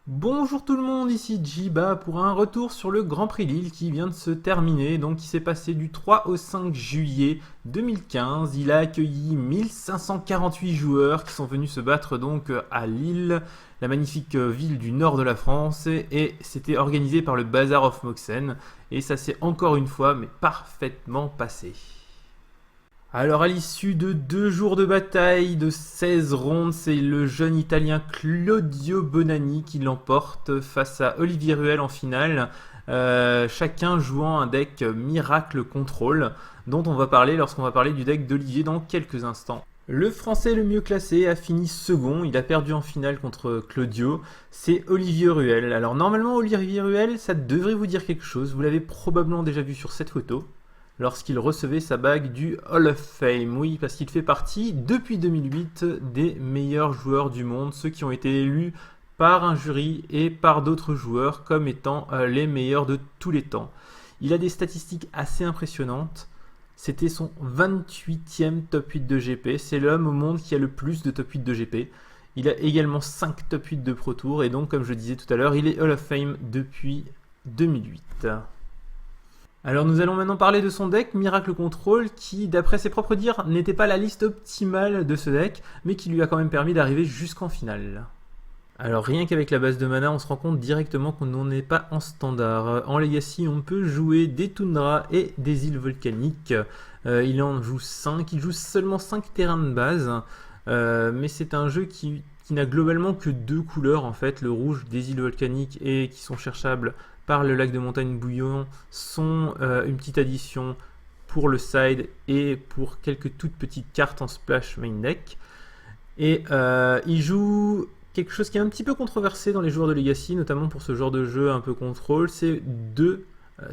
Bonjour tout le monde, ici Jiba pour un retour sur le Grand Prix Lille qui vient de se terminer, donc qui s'est passé du 3 au 5 juillet 2015. Il a accueilli 1548 joueurs qui sont venus se battre donc à Lille, la magnifique ville du nord de la France, et c'était organisé par le Bazar of Moxen, et ça s'est encore une fois mais parfaitement passé. Alors à l'issue de 2 jours de bataille de 16 rondes, c'est le jeune italien Claudio Bonanni qui l'emporte face à Olivier Ruel en finale, chacun jouant un deck Miracle Control dont on va parler lorsqu'on va parler du deck d'Olivier dans quelques instants. Le français le mieux classé a fini second, il a perdu en finale contre Claudio, c'est Olivier Ruel. Alors normalement Olivier Ruel, ça devrait vous dire quelque chose, vous l'avez probablement déjà vu sur cette photo lorsqu'il recevait sa bague du Hall of Fame. Oui, parce qu'il fait partie, depuis 2008, des meilleurs joueurs du monde, ceux qui ont été élus par un jury et par d'autres joueurs comme étant les meilleurs de tous les temps. Il a des statistiques assez impressionnantes. C'était son 28e top 8 de GP. C'est l'homme au monde qui a le plus de top 8 de GP. Il a également 5 top 8 de Pro Tour et donc, comme je disais tout à l'heure, il est Hall of Fame depuis 2008. Alors nous allons maintenant parler de son deck Miracle Control qui, d'après ses propres dires, n'était pas la liste optimale de ce deck, mais qui lui a quand même permis d'arriver jusqu'en finale. Alors rien qu'avec la base de mana, on se rend compte directement qu'on n'en est pas en standard. En Legacy, on peut jouer des toundras et des îles volcaniques. Il en joue 5, il joue seulement 5 terrains de base, mais c'est un jeu qui n'a globalement que 2 couleurs en fait, le rouge des îles volcaniques et qui sont cherchables par le lac de montagne bouillon sont une petite addition pour le side et pour quelques toutes petites cartes en splash main deck. Et il joue quelque chose qui est un petit peu controversé dans les joueurs de Legacy, notamment pour ce genre de jeu un peu contrôle, c'est 2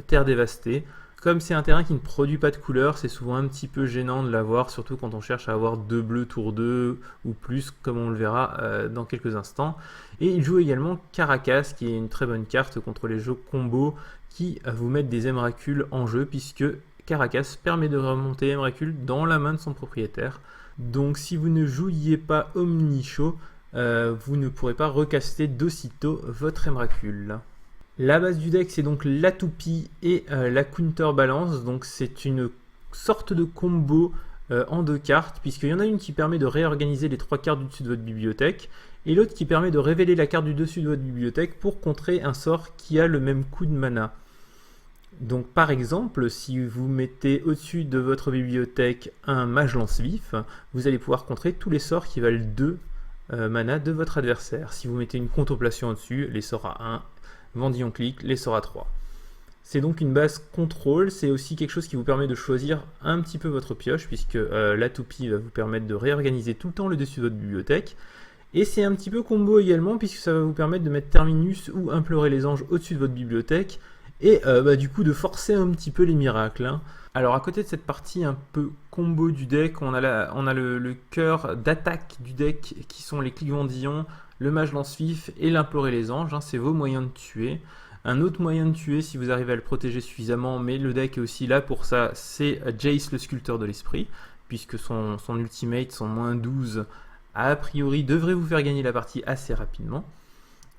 terres dévastées. Comme c'est un terrain qui ne produit pas de couleurs, c'est souvent un petit peu gênant de l'avoir, surtout quand on cherche à avoir 2 bleus tour 2 ou plus, comme on le verra dans quelques instants. Et il joue également Caracas, qui est une très bonne carte contre les jeux combo qui vous mettent des Emracules en jeu, puisque Caracas permet de remonter Emracule dans la main de son propriétaire. Donc si vous ne jouiez pas Omnicho, vous ne pourrez pas recaster d'aussitôt votre Emracule. La base du deck, c'est donc la toupie et la counterbalance. Donc c'est une sorte de combo en 2 cartes, puisqu'il y en a une qui permet de réorganiser les 3 cartes du dessus de votre bibliothèque, et l'autre qui permet de révéler la carte du dessus de votre bibliothèque pour contrer un sort qui a le même coût de mana. Donc par exemple, si vous mettez au-dessus de votre bibliothèque un mage lance-vif, vous allez pouvoir contrer tous les sorts qui valent 2 mana de votre adversaire. Si vous mettez une contemplation au-dessus, les sorts à 1, Vendillon clic, les sorts à 3. C'est donc une base contrôle, c'est aussi quelque chose qui vous permet de choisir un petit peu votre pioche, puisque la toupie va vous permettre de réorganiser tout le temps le dessus de votre bibliothèque. Et c'est un petit peu combo également, puisque ça va vous permettre de mettre Terminus ou Implorer les anges au-dessus de votre bibliothèque, et du coup de forcer un petit peu les miracles. Hein. Alors à côté de cette partie un peu combo du deck, on a le cœur d'attaque du deck qui sont les clics Vendillon, le mage lance-vif et l'implorer les anges, hein, c'est vos moyens de tuer. Un autre moyen de tuer si vous arrivez à le protéger suffisamment, mais le deck est aussi là pour ça, c'est Jace le sculpteur de l'esprit, puisque son ultimate, son -12, a priori devrait vous faire gagner la partie assez rapidement.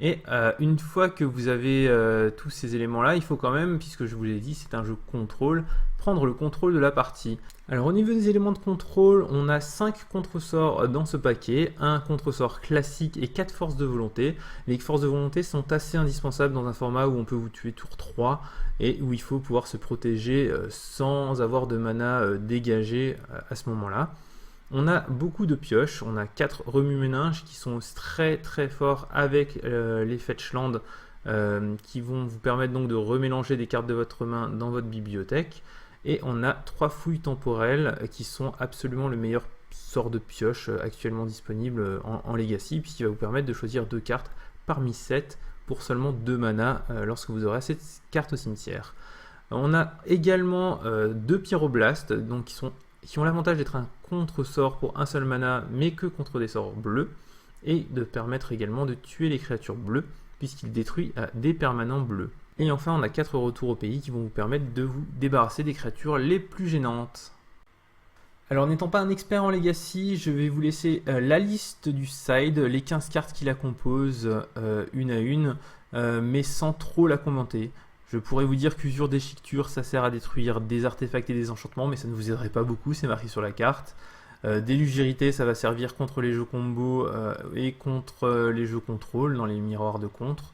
Et une fois que vous avez tous ces éléments-là, il faut quand même, puisque je vous l'ai dit, c'est un jeu contrôle, prendre le contrôle de la partie. Alors au niveau des éléments de contrôle, on a 5 contre-sorts dans ce paquet, un contre-sort classique et 4 forces de volonté. Les forces de volonté sont assez indispensables dans un format où on peut vous tuer tour 3 et où il faut pouvoir se protéger sans avoir de mana dégagé à ce moment-là. On a beaucoup de pioches, on a 4 remue-méninges qui sont très très forts avec les fetchlands qui vont vous permettre donc de remélanger des cartes de votre main dans votre bibliothèque. Et on a 3 fouilles temporelles qui sont absolument le meilleur sort de pioche actuellement disponible en Legacy, puisqu'il va vous permettre de choisir 2 cartes parmi 7 pour seulement 2 mana lorsque vous aurez cette carte au cimetière. On a également 2 pyroblastes donc qui ont l'avantage d'être un contre-sort pour un seul mana, mais que contre des sorts bleus, et de permettre également de tuer les créatures bleues, puisqu'il détruit des permanents bleus. Et enfin, on a 4 retours au pays qui vont vous permettre de vous débarrasser des créatures les plus gênantes. Alors n'étant pas un expert en Legacy, je vais vous laisser la liste du side, les 15 cartes qui la composent une à une, mais sans trop la commenter. Je pourrais vous dire qu'usure déchiqueture, ça sert à détruire des artefacts et des enchantements, mais ça ne vous aiderait pas beaucoup, c'est marqué sur la carte. Déluge irrité, ça va servir contre les jeux combo et contre les jeux contrôle, dans les miroirs de contre.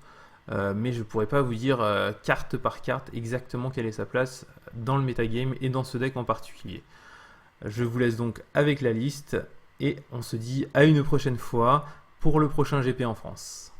Mais je pourrais pas vous dire carte par carte exactement quelle est sa place dans le metagame et dans ce deck en particulier. Je vous laisse donc avec la liste et on se dit à une prochaine fois pour le prochain GP en France.